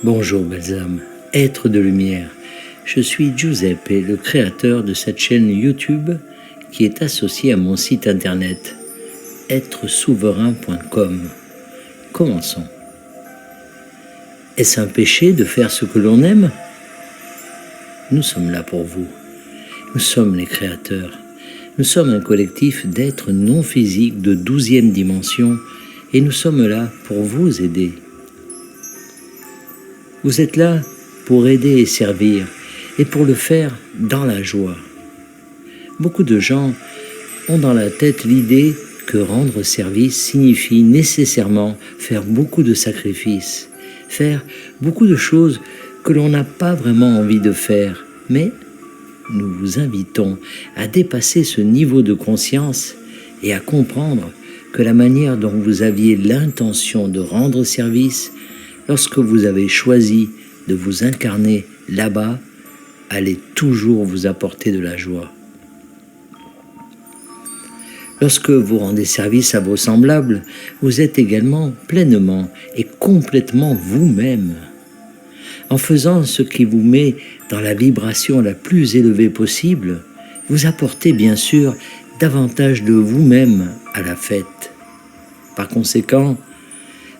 Bonjour belles âmes, êtres de lumière. Je suis Giuseppe, le créateur de cette chaîne YouTube qui est associée à mon site internet êtresouverain.com. Commençons. Est-ce un péché de faire ce que l'on aime? Nous sommes là pour vous. Nous sommes les créateurs. Nous sommes un collectif d'êtres non physiques de 12e dimension et nous sommes là pour vous aider. Vous êtes là pour aider et servir, et pour le faire dans la joie. Beaucoup de gens ont dans la tête l'idée que rendre service signifie nécessairement faire beaucoup de sacrifices, faire beaucoup de choses que l'on n'a pas vraiment envie de faire. Mais nous vous invitons à dépasser ce niveau de conscience et à comprendre que la manière dont vous aviez l'intention de rendre service lorsque vous avez choisi de vous incarner là-bas, allez toujours vous apporter de la joie. Lorsque vous rendez service à vos semblables, vous êtes également pleinement et complètement vous-même. En faisant ce qui vous met dans la vibration la plus élevée possible, vous apportez bien sûr davantage de vous-même à la fête. Par conséquent,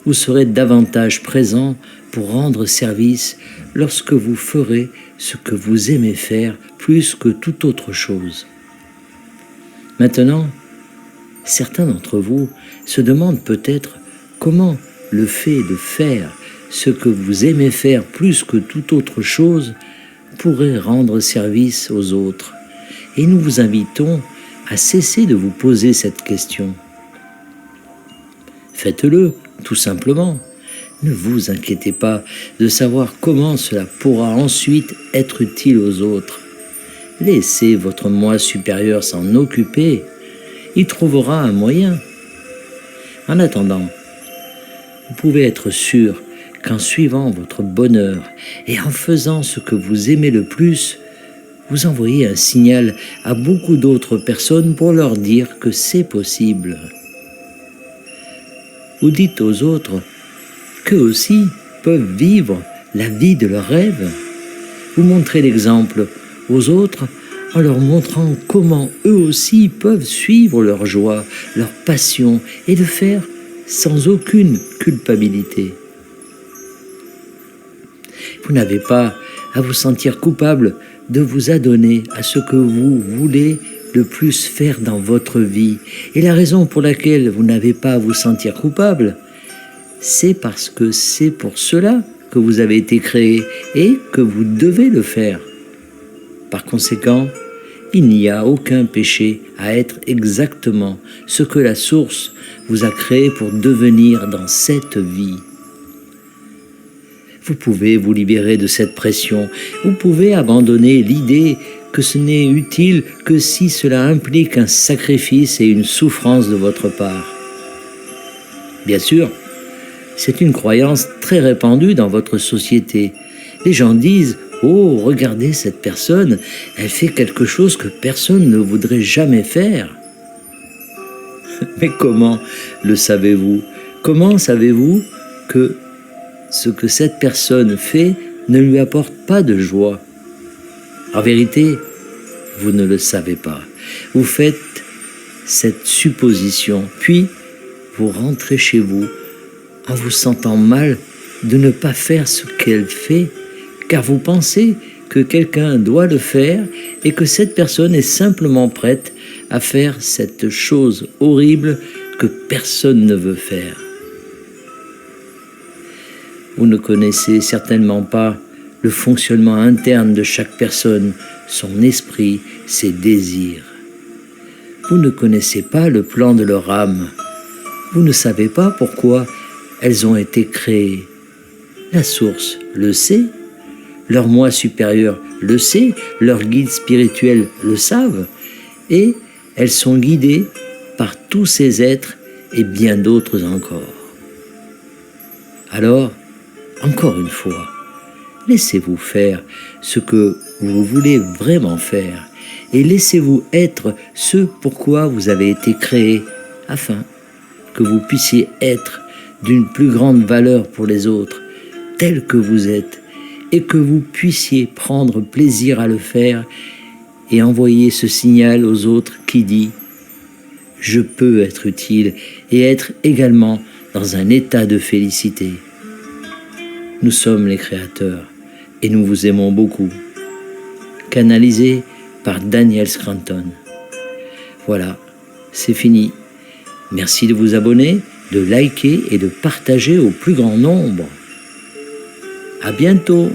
vous serez davantage présent pour rendre service lorsque vous ferez ce que vous aimez faire plus que toute autre chose. Maintenant, certains d'entre vous se demandent peut-être comment le fait de faire ce que vous aimez faire plus que toute autre chose pourrait rendre service aux autres. Et nous vous invitons à cesser de vous poser cette question. Faites-le, tout simplement. Ne vous inquiétez pas de savoir comment cela pourra ensuite être utile aux autres. Laissez votre moi supérieur s'en occuper. Il trouvera un moyen. En attendant, vous pouvez être sûr qu'en suivant votre bonheur et en faisant ce que vous aimez le plus, vous envoyez un signal à beaucoup d'autres personnes pour leur dire que c'est possible. Vous dites aux autres qu'eux aussi peuvent vivre la vie de leurs rêves. Vous montrez l'exemple aux autres en leur montrant comment eux aussi peuvent suivre leur joie, leur passion et le faire sans aucune culpabilité. Vous n'avez pas à vous sentir coupable de vous adonner à ce que vous voulez le plus faire dans votre vie. Et la raison pour laquelle vous n'avez pas à vous sentir coupable, c'est parce que c'est pour cela que vous avez été créé et que vous devez le faire. Par conséquent, il n'y a aucun péché à être exactement ce que la source vous a créé pour devenir dans cette vie. Vous pouvez vous libérer de cette pression. Vous pouvez abandonner l'idée que ce n'est utile que si cela implique un sacrifice et une souffrance de votre part. Bien sûr, c'est une croyance très répandue dans votre société. Les gens disent « Oh, regardez cette personne, elle fait quelque chose que personne ne voudrait jamais faire. » Mais comment le savez-vous? Comment savez-vous que ce que cette personne fait ne lui apporte pas de joie? En vérité, vous ne le savez pas. Vous faites cette supposition, puis vous rentrez chez vous en vous sentant mal de ne pas faire ce qu'elle fait, car vous pensez que quelqu'un doit le faire et que cette personne est simplement prête à faire cette chose horrible que personne ne veut faire. Vous ne connaissez certainement pas le fonctionnement interne de chaque personne, son esprit, ses désirs. Vous ne connaissez pas le plan de leur âme. Vous ne savez pas pourquoi elles ont été créées. La source le sait, leur moi supérieur le sait, leurs guides spirituels le savent, et elles sont guidées par tous ces êtres et bien d'autres encore. Alors, encore une fois, laissez-vous faire ce que vous voulez vraiment faire et laissez-vous être ce pourquoi vous avez été créé afin que vous puissiez être d'une plus grande valeur pour les autres, tel que vous êtes et que vous puissiez prendre plaisir à le faire et envoyer ce signal aux autres qui dit « Je peux être utile et être également dans un état de félicité. » Nous sommes les créateurs et nous vous aimons beaucoup. Canalisé par Daniel Scranton. Voilà, c'est fini. Merci de vous abonner, de liker et de partager au plus grand nombre. À bientôt.